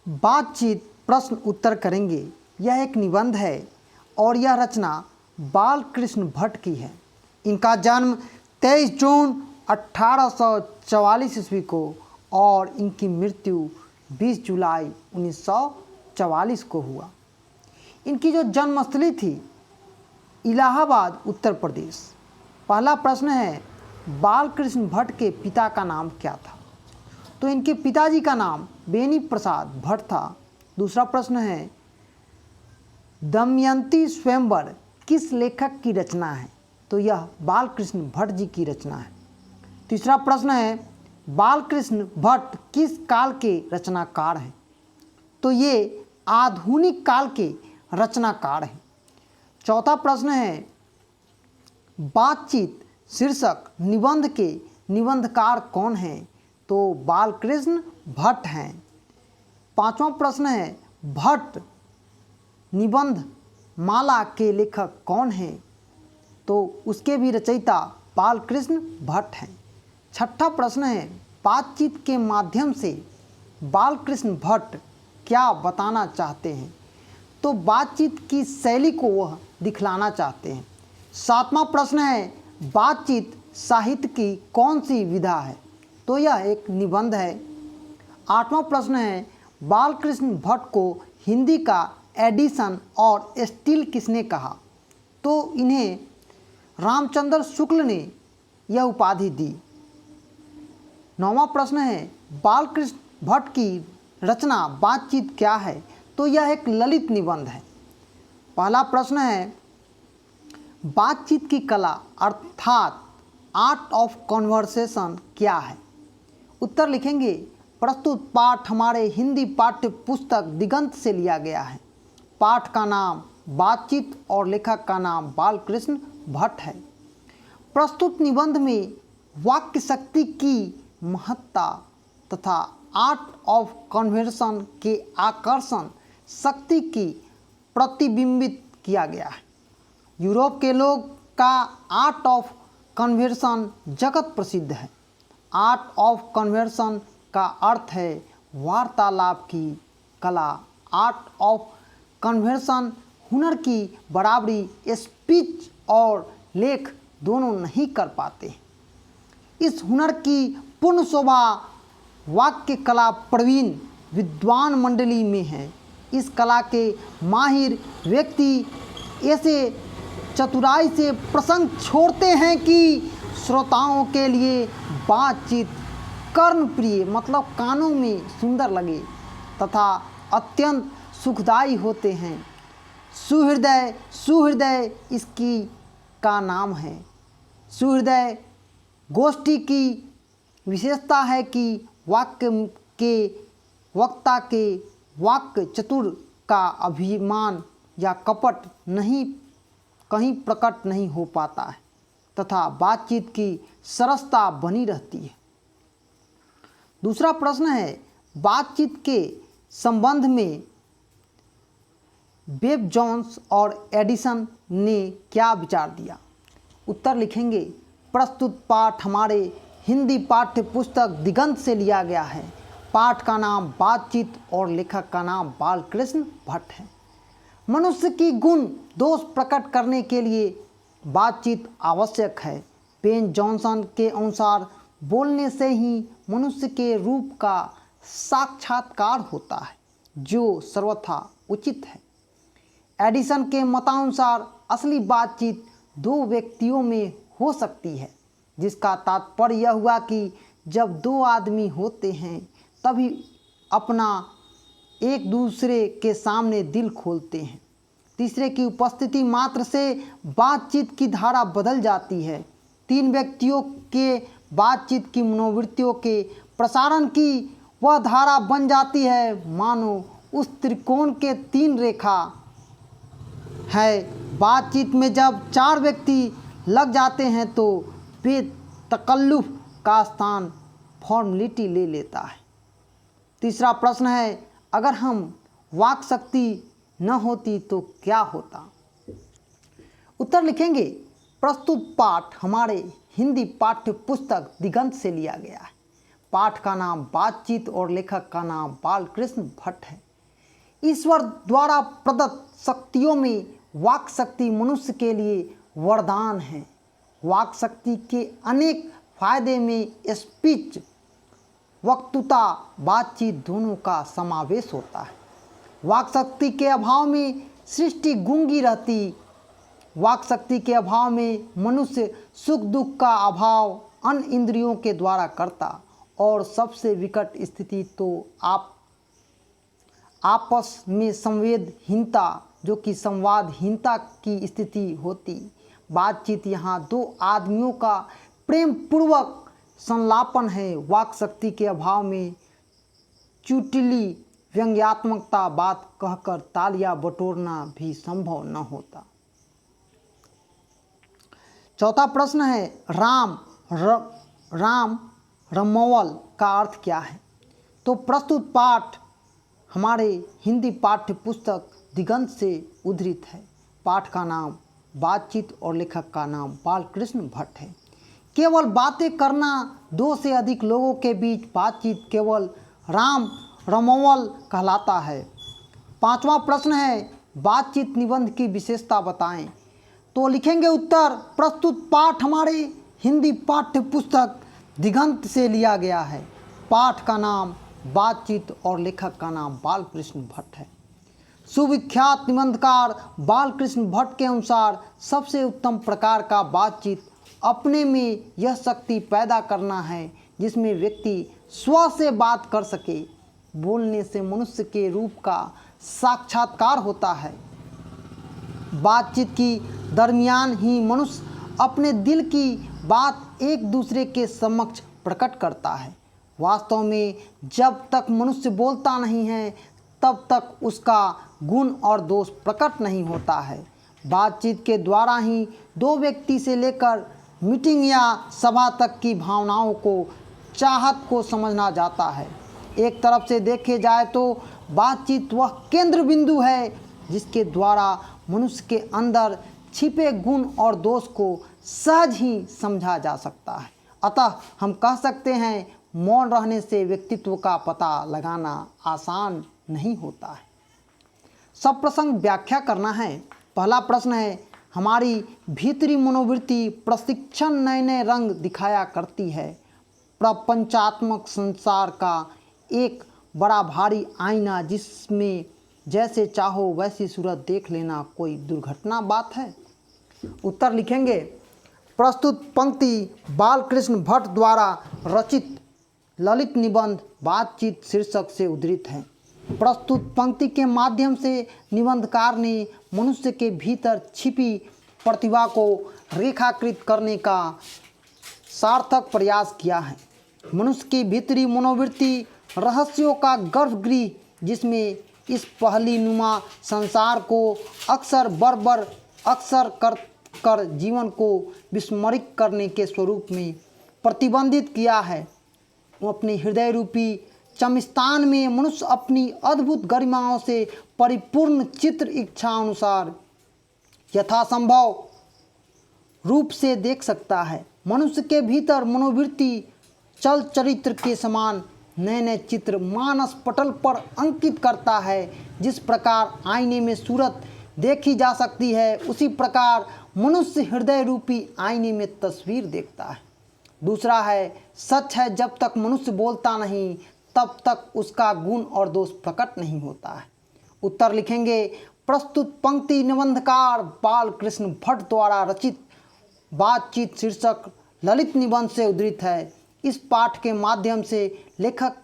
बातचीत प्रश्न उत्तर करेंगे। यह एक निबंध है और यह रचना बालकृष्ण भट्ट की है। इनका जन्म 23 जून 1844 ईस्वी को और इनकी मृत्यु 20 जुलाई 1944 को हुआ। इनकी जो जन्मस्थली थी इलाहाबाद, उत्तर प्रदेश। पहला प्रश्न है, बालकृष्ण भट्ट के पिता का नाम क्या था? तो इनके पिताजी का नाम बेनी प्रसाद भट्ट था। दूसरा प्रश्न है, दमयंती स्वयंवर किस लेखक की रचना है? तो यह बालकृष्ण भट्ट जी की रचना है। तीसरा प्रश्न है, बालकृष्ण भट्ट किस काल के रचनाकार हैं? तो ये आधुनिक काल के रचनाकार हैं। चौथा प्रश्न है, बातचीत शीर्षक निबंध के निबंधकार कौन हैं? तो बालकृष्ण भट्ट हैं। पांचवा प्रश्न है, भट्ट निबंध माला के लेखक कौन हैं? तो उसके भी रचयिता बालकृष्ण भट्ट हैं। छठा प्रश्न है, बातचीत के माध्यम से बालकृष्ण भट्ट क्या बताना चाहते हैं? तो बातचीत की शैली को वह दिखलाना चाहते हैं। सातवां प्रश्न है, बातचीत साहित्य की कौन सी विधा है? तो यह एक निबंध है। आठवां प्रश्न है, बालकृष्ण भट्ट को हिंदी का एडिसन और स्टील किसने कहा? तो इन्हें रामचंद्र शुक्ल ने यह उपाधि दी। नौवां प्रश्न है, बालकृष्ण भट्ट की रचना बातचीत क्या है? तो यह एक ललित निबंध है। पहला प्रश्न है, बातचीत की कला अर्थात आर्ट ऑफ कन्वर्सेशन क्या है? उत्तर लिखेंगे, प्रस्तुत पाठ हमारे हिंदी पाठ्य पुस्तक दिगंत से लिया गया है। पाठ का नाम बातचीत और लेखक का नाम बालकृष्ण भट्ट है। प्रस्तुत निबंध में वाक्य शक्ति की महत्ता तथा आर्ट ऑफ कन्वर्सेशन के आकर्षण शक्ति की प्रतिबिंबित किया गया है। यूरोप के लोग का आर्ट ऑफ कन्वर्सेशन जगत प्रसिद्ध है। आर्ट ऑफ कन्वर्सेशन का अर्थ है वार्तालाप की कला। आर्ट ऑफ कन्वर्सेशन हुनर की बराबरी स्पीच और लेख दोनों नहीं कर पाते। इस हुनर की पूर्ण शोभा वाक्य कला प्रवीण विद्वान मंडली में है। इस कला के माहिर व्यक्ति ऐसे चतुराई से प्रसंग छोड़ते हैं कि श्रोताओं के लिए बातचीत कर्णप्रिय मतलब कानों में सुंदर लगे तथा अत्यंत सुखदायी होते हैं। सुहृदय सुहृदय इसकी का नाम है। सुहृदय गोष्ठी की विशेषता है कि वाक्य के वक्ता के वाक्य चतुर का अभिमान या कपट नहीं कहीं प्रकट नहीं हो पाता है तथा बातचीत की सरसता बनी रहती है। दूसरा प्रश्न है, बातचीत के संबंध में बेब जोन्स और एडिसन ने क्या विचार दिया? उत्तर लिखेंगे, प्रस्तुत पाठ हमारे हिंदी पाठ्य पुस्तक दिगंत से लिया गया है। पाठ का नाम बातचीत और लेखक का नाम बालकृष्ण भट्ट है। मनुष्य की गुण दोष प्रकट करने के लिए बातचीत आवश्यक है। बेन जॉनसन के अनुसार बोलने से ही मनुष्य के रूप का साक्षात्कार होता है, जो सर्वथा उचित है। एडिसन के मतानुसार असली बातचीत दो व्यक्तियों में हो सकती है, जिसका तात्पर्य यह हुआ कि जब दो आदमी होते हैं तभी अपना एक दूसरे के सामने दिल खोलते हैं। तीसरे की उपस्थिति मात्र से बातचीत की धारा बदल जाती है। तीन व्यक्तियों के बातचीत की मनोवृत्तियों के प्रसारण की वह धारा बन जाती है मानो उस त्रिकोण के तीन रेखा है। बातचीत में जब चार व्यक्ति लग जाते हैं तो बेतकल्लुफ का स्थान फॉर्मेलिटी ले लेता है। तीसरा प्रश्न है, अगर हम वाक शक्ति न होती तो क्या होता? उत्तर लिखेंगे, प्रस्तुत पाठ हमारे हिंदी पाठ्य पुस्तक दिगंत से लिया गया है। पाठ का नाम बातचीत और लेखक का नाम बालकृष्ण भट्ट है। ईश्वर द्वारा प्रदत्त शक्तियों में वाक शक्ति मनुष्य के लिए वरदान है। वाक शक्ति के अनेक फायदे में स्पीच, वक्तृता, बातचीत दोनों का समावेश होता है। वाक शक्ति के अभाव में सृष्टि गूंगी रहती। वाक शक्ति के अभाव में मनुष्य सुख दुख का अभाव अन्य इंद्रियों के द्वारा करता और सबसे विकट स्थिति तो आपस में संवेदहीनता, जो कि संवादहीनता की स्थिति होती। बातचीत यहाँ दो आदमियों का प्रेम पूर्वक संलापन है। वाक शक्ति के अभाव में चुटली व्यंग्यात्मकता बात कहकर तालियां बटोरना भी संभव न होता। चौथा प्रश्न है राम रमोवल का अर्थ क्या है? तो प्रस्तुत पाठ हमारे हिंदी पाठ्य पुस्तक दिगंत से उद्धृत है। पाठ का नाम बातचीत और लेखक का नाम बालकृष्ण भट्ट है। केवल बातें करना, दो से अधिक लोगों के बीच बातचीत केवल राम रमोवल कहलाता है। पांचवा प्रश्न है बातचीत निबंध की विशेषता बताएं। तो लिखेंगे उत्तर, प्रस्तुत पाठ हमारे हिंदी पाठ्य पुस्तक दिगंत से लिया गया है। पाठ का नाम बातचीत और लेखक का नाम बालकृष्ण भट्ट है। सुविख्यात निबंधकार बालकृष्ण भट्ट के अनुसार सबसे उत्तम प्रकार का बातचीत अपने में यह शक्ति पैदा करना है जिसमें व्यक्ति स्व से बात कर सके। बोलने से मनुष्य के रूप का साक्षात्कार होता है। बातचीत की दरमियान ही मनुष्य अपने दिल की बात एक दूसरे के समक्ष प्रकट करता है। वास्तव में जब तक मनुष्य बोलता नहीं है तब तक उसका गुण और दोष प्रकट नहीं होता है। बातचीत के द्वारा ही दो व्यक्ति से लेकर मीटिंग या सभा तक की भावनाओं को, चाहत को समझना जाता है। एक तरफ से देखे जाए तो बातचीत वह केंद्र बिंदु है जिसके द्वारा मनुष्य के अंदर छिपे गुण और दोष को सहज ही समझा जा सकता है। अतः हम कह सकते हैं मौन रहने से व्यक्तित्व का पता लगाना आसान नहीं होता है। सब प्रसंग व्याख्या करना है। पहला प्रश्न है हमारी भीतरी मनोवृत्ति प्रशिक्षण नए नए रंग दिखाया करती है। प्रपंचात्मक संसार का एक बड़ा भारी आईना जिसमें जैसे चाहो वैसी सूरत देख लेना कोई दुर्घटना बात है? उत्तर लिखेंगे, प्रस्तुत पंक्ति बालकृष्ण भट्ट द्वारा रचित ललित निबंध बातचीत शीर्षक से उद्धृत है। प्रस्तुत पंक्ति के माध्यम से निबंधकार ने मनुष्य के भीतर छिपी प्रतिभा को रेखाकृत करने का सार्थक प्रयास किया है। मनुष्य की भीतरी मनोवृत्ति रहस्यों का गर्भगृह, जिसमें इस पहली नुमा संसार को अक्सर बर्बर कर जीवन को विस्मरित करने के स्वरूप में प्रतिबंधित किया है। अपने हृदय रूपी चमस्तान में मनुष्य अपनी अद्भुत गरिमाओं से परिपूर्ण चित्र इच्छा अनुसार यथासंभव रूप से देख सकता है। मनुष्य के भीतर मनोवृत्ति चल चरित्र के समान नए नए चित्र मानस पटल पर अंकित करता है। जिस प्रकार आईने में सूरत देखी जा सकती है, उसी प्रकार मनुष्य हृदय रूपी आईने में तस्वीर देखता है। दूसरा है, सच है जब तक मनुष्य बोलता नहीं तब तक उसका गुण और दोष प्रकट नहीं होता है। उत्तर लिखेंगे, प्रस्तुत पंक्ति निबंधकार बालकृष्ण भट्ट द्वारा रचित बातचीत शीर्षक ललित निबंध से उद्धृत है। इस पाठ के माध्यम से लेखक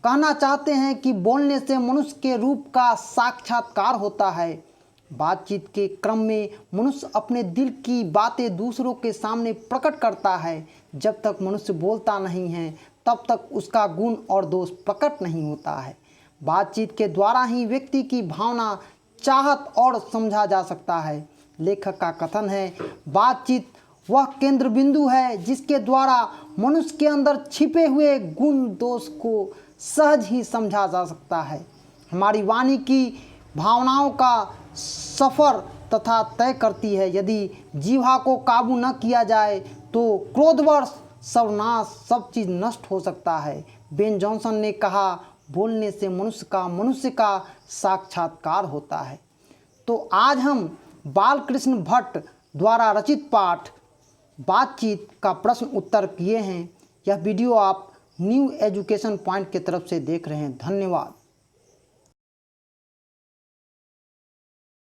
कहना चाहते हैं कि बोलने से मनुष्य के रूप का साक्षात्कार होता है। बातचीत के क्रम में मनुष्य अपने दिल की बातें दूसरों के सामने प्रकट करता है। जब तक मनुष्य बोलता नहीं है तब तक उसका गुण और दोष प्रकट नहीं होता है। बातचीत के द्वारा ही व्यक्ति की भावना, चाहत और समझा जा सकता है। लेखक का कथन है, बातचीत वह केंद्र बिंदु है जिसके द्वारा मनुष्य के अंदर छिपे हुए गुण दोष को सहज ही समझा जा सकता है। हमारी वाणी की भावनाओं का सफ़र तथा तय करती है। यदि जीवा को काबू न किया जाए तो क्रोधवश सर्वनाश, सब चीज़ नष्ट हो सकता है। बेन जॉनसन ने कहा, बोलने से मनुष्य का साक्षात्कार होता है। तो आज हम बालकृष्ण भट्ट द्वारा रचित पाठ बातचीत का प्रश्न उत्तर किए हैं। यह वीडियो आप न्यू एजुकेशन पॉइंट की तरफ से देख रहे हैं। धन्यवाद।